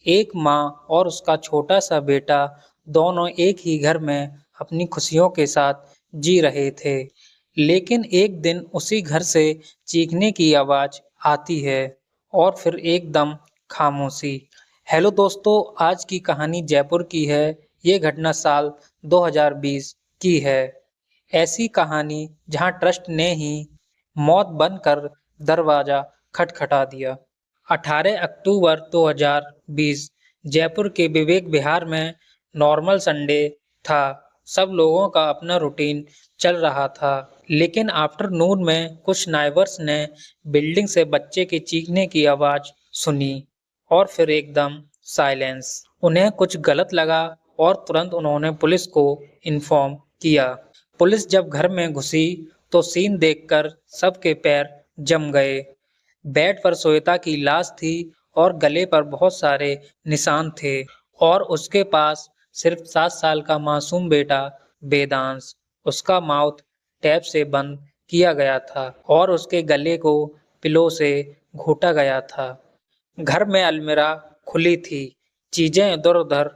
एक माँ और उसका छोटा सा बेटा दोनों एक ही घर में अपनी खुशियों के साथ जी रहे थे। लेकिन एक दिन उसी घर से चीखने की आवाज आती है और फिर एकदम खामोशी। हेलो दोस्तों, आज की कहानी जयपुर की है। ये घटना साल 2020 की है। ऐसी कहानी जहां ट्रस्ट ने ही मौत बनकर दरवाजा खटखटा दिया। 18 अक्टूबर 2020 जयपुर के विवेक विहार में नॉर्मल संडे था। सब लोगों का अपना रूटीन चल रहा था, लेकिन आफ्टरनून में कुछ नाइबर्स ने बिल्डिंग से बच्चे के चीखने की आवाज सुनी और फिर एकदम साइलेंस। उन्हें कुछ गलत लगा और तुरंत उन्होंने पुलिस को इन्फॉर्म किया। पुलिस जब घर में घुसी तो सीन देखकर सबके पैर जम गए। बेड पर श्वेता की लाश थी और गले पर बहुत सारे निशान थे और उसके पास सिर्फ 7 साल का मासूम बेटा वेदांश। उसका माउथ टैप से बंद किया गया था और उसके गले को पिलो से घोटा गया था। घर में अलमीरा खुली थी, चीजें इधर-उधर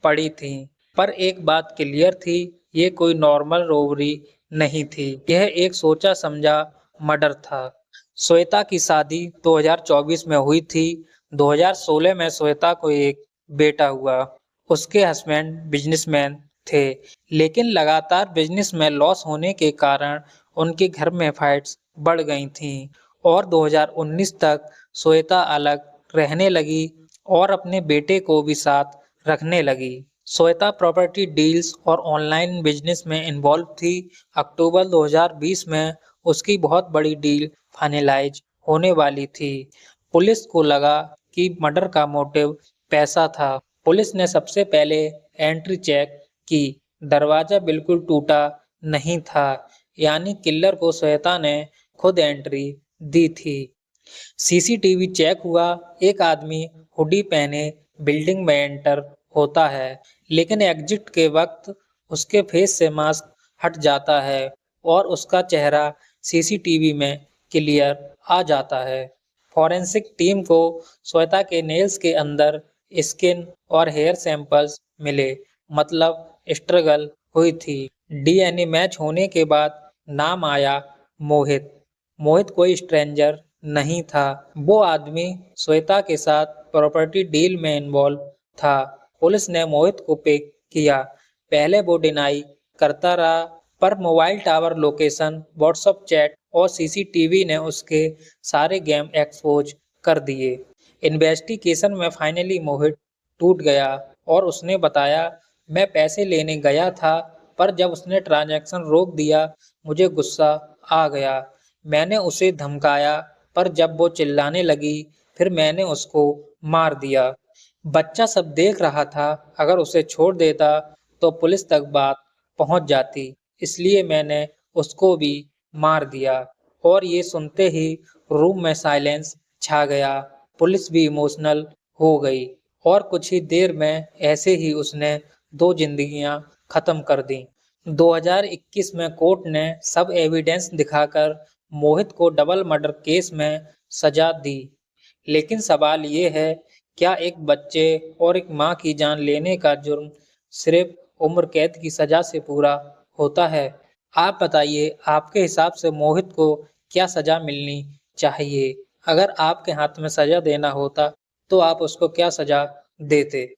पड़ी थीं, पर एक बात क्लियर थी, ये कोई नॉर्मल रोबरी नहीं थी। यह एक सोचा समझा मर्डर था। श्वेता की शादी 2024 में हुई थी। 2016 में श्वेता को एक बेटा हुआ। उसके हस्बैंड बिजनेसमैन थे, लेकिन लगातार बिजनेस में लॉस होने के कारण उनके घर में फाइट्स बढ़ गई थीं और 2019 तक श्वेता अलग रहने लगी और अपने बेटे को भी साथ रखने लगी। श्वेता प्रॉपर्टी डील्स और ऑनलाइन बिजनेस में इन्वॉल्व थी। अक्टूबर 2020 में उसकी बहुत बड़ी डील फाइनलाइज होने वाली थी। पुलिस को लगा कि मर्डर का मोटिव पैसा था। पुलिस ने सबसे पहले एंट्री चेक की। दरवाजा बिल्कुल टूटा नहीं था, यानी किलर को श्वेता ने खुद एंट्री दी थी। सीसीटीवी चेक हुआ। एक आदमी हुडी पहने बिल्डिंग में एंटर होता है, लेकिन एग्जिट के वक्त उसके फेस से मास्क हट जाता है और उसका चेहरा सीसीटीवी में क्लियर आ जाता है। फॉरेंसिक टीम को श्वेता के नेल्स के अंदर स्किन और हेयर सैंपल्स मिले, मतलब स्ट्रगल हुई थी। डीएनए मैच होने के बाद नाम आया मोहित। मोहित कोई स्ट्रेंजर नहीं था, वो आदमी श्वेता के साथ प्रॉपर्टी डील में इन्वॉल्व था। पुलिस ने मोहित को पिक किया। पहले वो डिनाई करता रहा, पर mobile tower location, WhatsApp chat और सीसीटीवी ने उसके सारे गेम एक्सपोज कर दिए। इन्वेस्टिगेशन में फाइनली मोहित टूट गया और उसने बताया, मैं पैसे लेने गया था, पर जब उसने ट्रांजैक्शन रोक दिया मुझे गुस्सा आ गया। मैंने उसे धमकाया, पर जब वो चिल्लाने लगी फिर मैंने उसको मार दिया। बच्चा सब देख रहा था, अगर उसे छोड़ देता तो पुलिस तक बात पहुंच जाती, इसलिए मैंने उसको भी मार दिया। और ये सुनते ही रूम में साइलेंस छा गया। पुलिस भी इमोशनल हो गई और कुछ ही देर में ऐसे ही उसने 2 जिंदगियां खत्म कर दी। 2021 में कोर्ट ने सब एविडेंस दिखाकर मोहित को डबल मर्डर केस में सजा दी। लेकिन सवाल ये है, क्या एक बच्चे और एक मां की जान लेने का जुर्म सिर्फ उम्र कैद की सजा से पूरा होता है? आप बताइए, आपके हिसाब से मोहित को क्या सजा मिलनी चाहिए? अगर आपके हाथ में सजा देना होता तो आप उसको क्या सजा देते?